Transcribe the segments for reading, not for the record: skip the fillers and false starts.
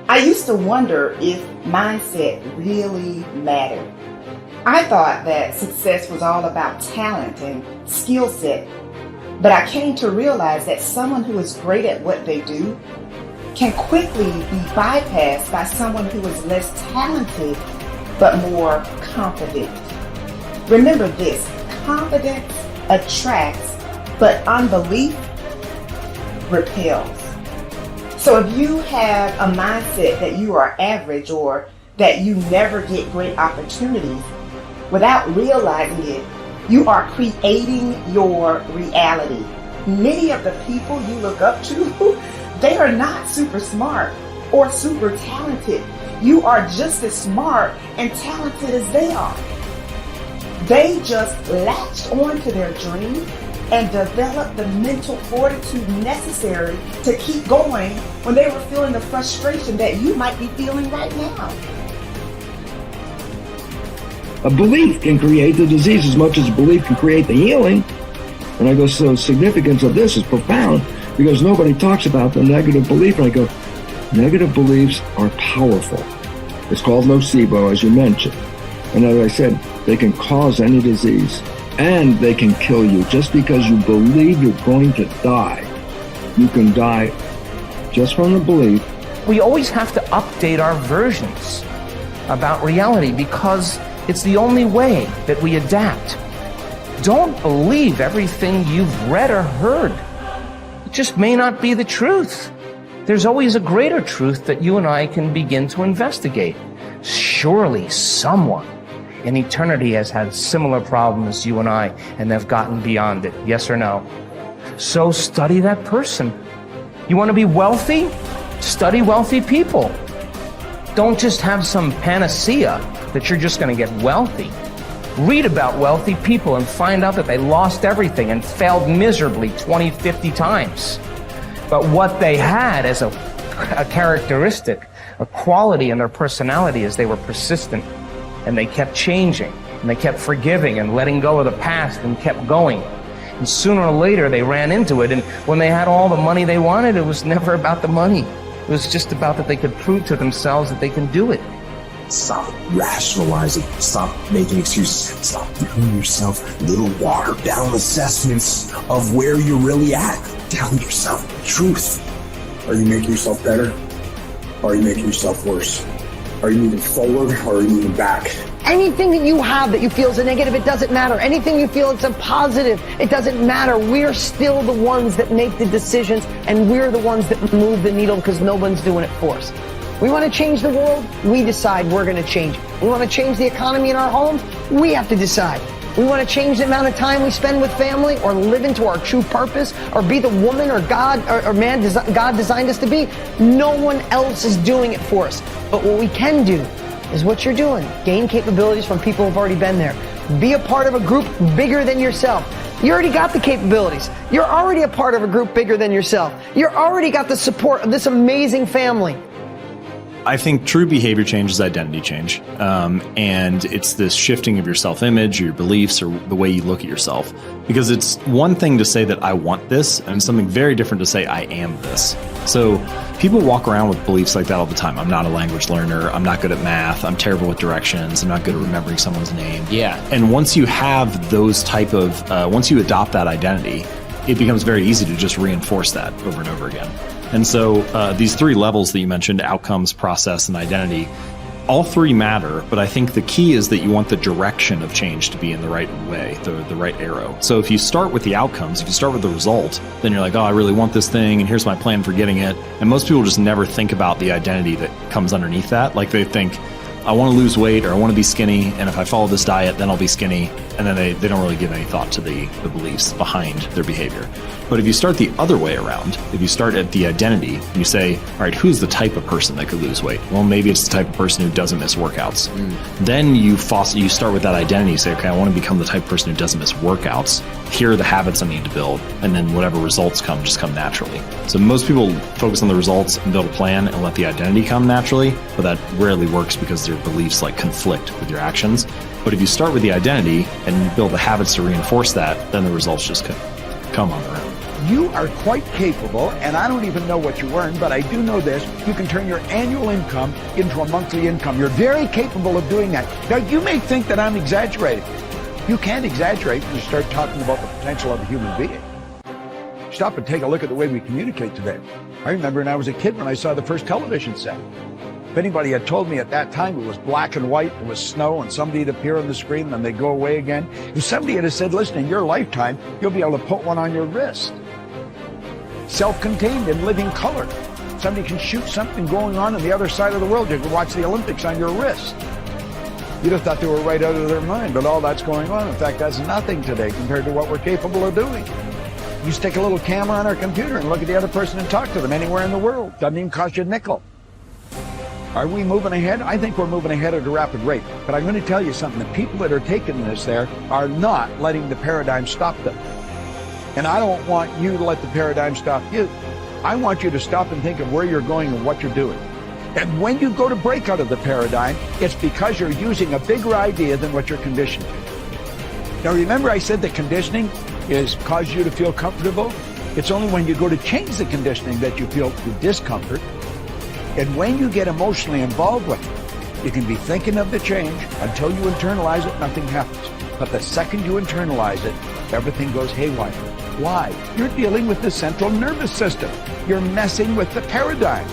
I used to wonder if mindset really mattered. I thought that success was all about talent and skill set, but I came to realize that someone who is great at what they do can quickly be bypassed by someone who is less talented but more confident. Remember this, confidence attracts, but unbelief repels. So if you have a mindset that you are average or that you never get great opportunities, without realizing it, you are creating your reality. Many of the people you look up to, they are not super smart or super talented. You are just as smart and talented as they are. They just latched onto their dream and developed the mental fortitude necessary to keep going when they were feeling the frustration that you might be feeling right now. A belief can create the disease as much as a belief can create the healing. And I go, so the significance of this is profound because nobody talks about the negative belief. And I go, negative beliefs are powerful. It's called nocebo, as you mentioned. And as I said, they can cause any disease and they can kill you. Just because you believe you're going to die, you can die just from the belief. We always have to update our versions about reality because it's the only way that we adapt. Don't believe everything you've read or heard. It just may not be the truth. There's always a greater truth that you and I can begin to investigate. Surely someone in eternity has had similar problems as you and I, and they've gotten beyond it. Yes or no? So study that person. You want to be wealthy? Study wealthy people. Don't just have some panacea that you're just going to get wealthy. Read about wealthy people and find out that they lost everything and failed miserably 20, 50 times. But what they had as a characteristic, a quality in their personality is they were persistent and they kept changing and they kept forgiving and letting go of the past and kept going. And sooner or later they ran into it, and when they had all the money they wanted, it was never about the money. It was just about that they could prove to themselves that they can do it. Stop rationalizing. Stop making excuses. Stop giving yourself little watered down assessments of where you're really at. Tell yourself the truth. Are you making yourself better? Or are you making yourself worse? Are you moving forward or are you moving back? Anything that you have that you feel is a negative, it doesn't matter. Anything you feel it's a positive, it doesn't matter. We're still the ones that make the decisions, and we're the ones that move the needle because no one's doing it for us. We want to change the world, we decide we're going to change it. We want to change the economy in our homes, we have to decide. We want to change the amount of time we spend with family or live into our true purpose or be the woman or God or man God designed us to be. No one else is doing it for us. But what we can do is what you're doing. Gain capabilities from people who've already been there. Be a part of a group bigger than yourself. You already got the capabilities. You're already a part of a group bigger than yourself. You're already got the support of this amazing family. I think true behavior change is identity change. And it's this shifting of your self-image, or your beliefs, or the way you look at yourself. Because it's one thing to say that I want this, and something very different to say I am this. So people walk around with beliefs like that all the time. I'm not a language learner. I'm not good at math. I'm terrible with directions. I'm not good at remembering someone's name. Yeah. And once you have those type of, once you adopt that identity, it becomes very easy to just reinforce that over and over again. And so these three levels that you mentioned, outcomes, process, and identity, all three matter, but I think the key is that you want the direction of change to be in the right way, the right arrow. So if you start with the outcomes, if you start with the result, then you're like, oh, I really want this thing, and here's my plan for getting it. And most people just never think about the identity that comes underneath that. Like they think, I want to lose weight, or I want to be skinny, and if I follow this diet, then I'll be skinny. And then they don't really give any thought to the beliefs behind their behavior. But if you start the other way around, if you start at the identity, and you say, all right, who's the type of person that could lose weight? Well, maybe it's the type of person who doesn't miss workouts. Then you start with that identity. You say, okay, I want to become the type of person who doesn't miss workouts. Here are the habits I need to build. And then whatever results come, just come naturally. So most people focus on the results and build a plan and let the identity come naturally, but that rarely works because their beliefs like conflict with your actions. But if you start with the identity and you build the habits to reinforce that, then the results just come on their own. You are quite capable, and I don't even know what you earn, but I do know this. You can turn your annual income into a monthly income. You're very capable of doing that. Now, you may think that I'm exaggerating. You can't exaggerate when you start talking about the potential of a human being. Stop and take a look at the way we communicate today. I remember when I was a kid when I saw the first television set. If anybody had told me at that time it was black and white, it was snow, and somebody would appear on the screen and then they'd go away again. If somebody had said, listen, in your lifetime, you'll be able to put one on your wrist. Self-contained in living color. Somebody can shoot something going on the other side of the world. You can watch the Olympics on your wrist. You'd have thought they were right out of their mind, but all that's going on. In fact, that's nothing today compared to what we're capable of doing. You stick a little camera on our computer and look at the other person and talk to them anywhere in the world. Doesn't even cost you a nickel. Are we moving ahead? I think we're moving ahead at a rapid rate. But I'm going to tell you something. The people that are taking this there are not letting the paradigm stop them. And I don't want you to let the paradigm stop you. I want you to stop and think of where you're going and what you're doing. And when you go to break out of the paradigm, it's because you're using a bigger idea than what you're conditioned to. Now remember I said that conditioning is cause you to feel comfortable? It's only when you go to change the conditioning that you feel the discomfort. And when you get emotionally involved with it, you can be thinking of the change. Until you internalize it, nothing happens. But the second you internalize it, everything goes haywire. Why? You're dealing with the central nervous system. You're messing with the paradigm.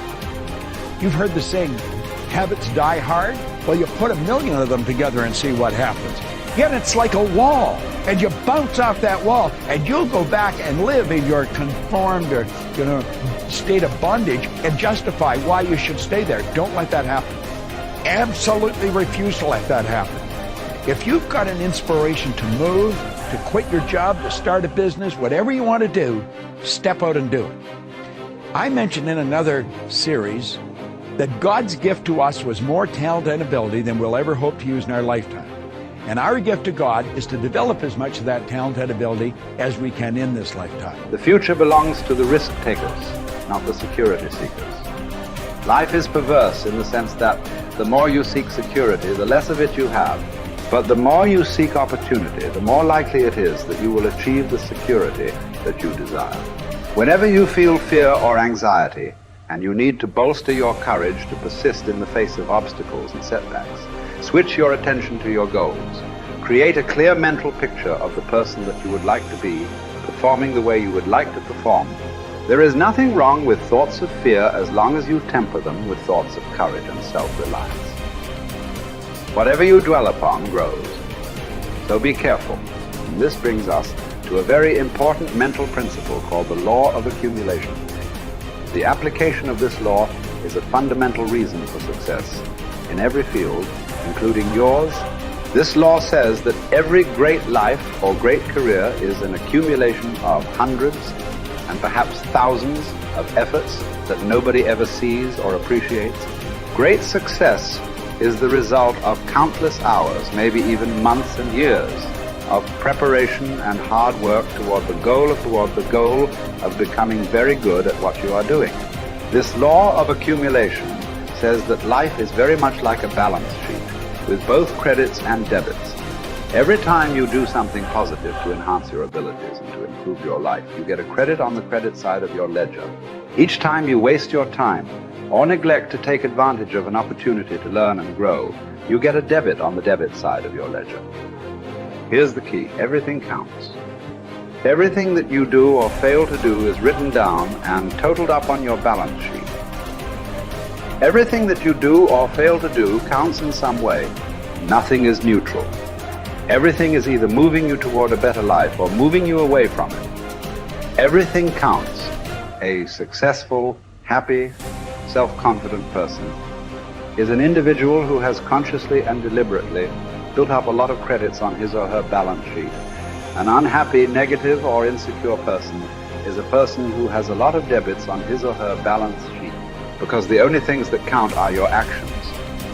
You've heard the saying, habits die hard? Well, you put 1,000,000 of them together and see what happens. Yet it's like a wall, and you bounce off that wall, and you'll go back and live in your conformed or, state of bondage and justify why you should stay there. Don't let that happen. Absolutely refuse to let that happen. If you've got an inspiration to move, to quit your job, to start a business, whatever you want to do, step out and do it. I mentioned in another series that God's gift to us was more talent and ability than we'll ever hope to use in our lifetime. And our gift to God is to develop as much of that talent and ability as we can in this lifetime. The future belongs to the risk takers, not the security seekers. Life is perverse in the sense that the more you seek security, the less of it you have. But the more you seek opportunity, the more likely it is that you will achieve the security that you desire. Whenever you feel fear or anxiety, and you need to bolster your courage to persist in the face of obstacles and setbacks, switch your attention to your goals. Create a clear mental picture of the person that you would like to be, performing the way you would like to perform. There is nothing wrong with thoughts of fear as long as you temper them with thoughts of courage and self-reliance. Whatever you dwell upon grows. So be careful. And this brings us to a very important mental principle called the law of accumulation. The application of this law is a fundamental reason for success in every field, including yours. This law says that every great life or great career is an accumulation of hundreds and perhaps thousands of efforts that nobody ever sees or appreciates. Great success is the result of countless hours, maybe even months and years, of preparation and hard work toward the goal of becoming very good at what you are doing. This law of accumulation says that life is very much like a balance sheet with both credits and debits. Every time you do something positive to enhance your abilities and to improve your life, you get a credit on the credit side of your ledger. Each time you waste your time or neglect to take advantage of an opportunity to learn and grow, you get a debit on the debit side of your ledger. Here's the key. Everything counts. Everything that you do or fail to do is written down and totaled up on your balance sheet. Everything that you do or fail to do counts in some way. Nothing is neutral. Everything is either moving you toward a better life or moving you away from it. Everything counts. A successful, happy, self-confident person is an individual who has consciously and deliberately built up a lot of credits on his or her balance sheet. An unhappy, negative, or insecure person is a person who has a lot of debits on his or her balance sheet, because the only things that count are your actions.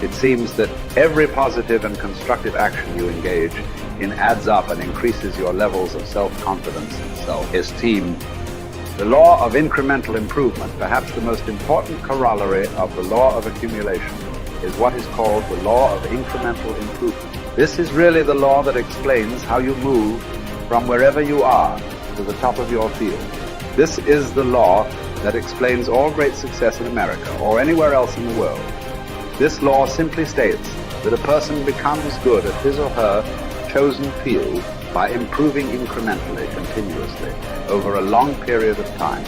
It seems that every positive and constructive action you engage in adds up and increases your levels of self-confidence and self-esteem. The law of incremental improvement, perhaps the most important corollary of the law of accumulation, is what is called the law of incremental improvement. This is really the law that explains how you move from wherever you are to the top of your field. This is the law that explains all great success in America or anywhere else in the world. This law simply states that a person becomes good at his or her chosen field by improving incrementally, continuously, over a long period of time.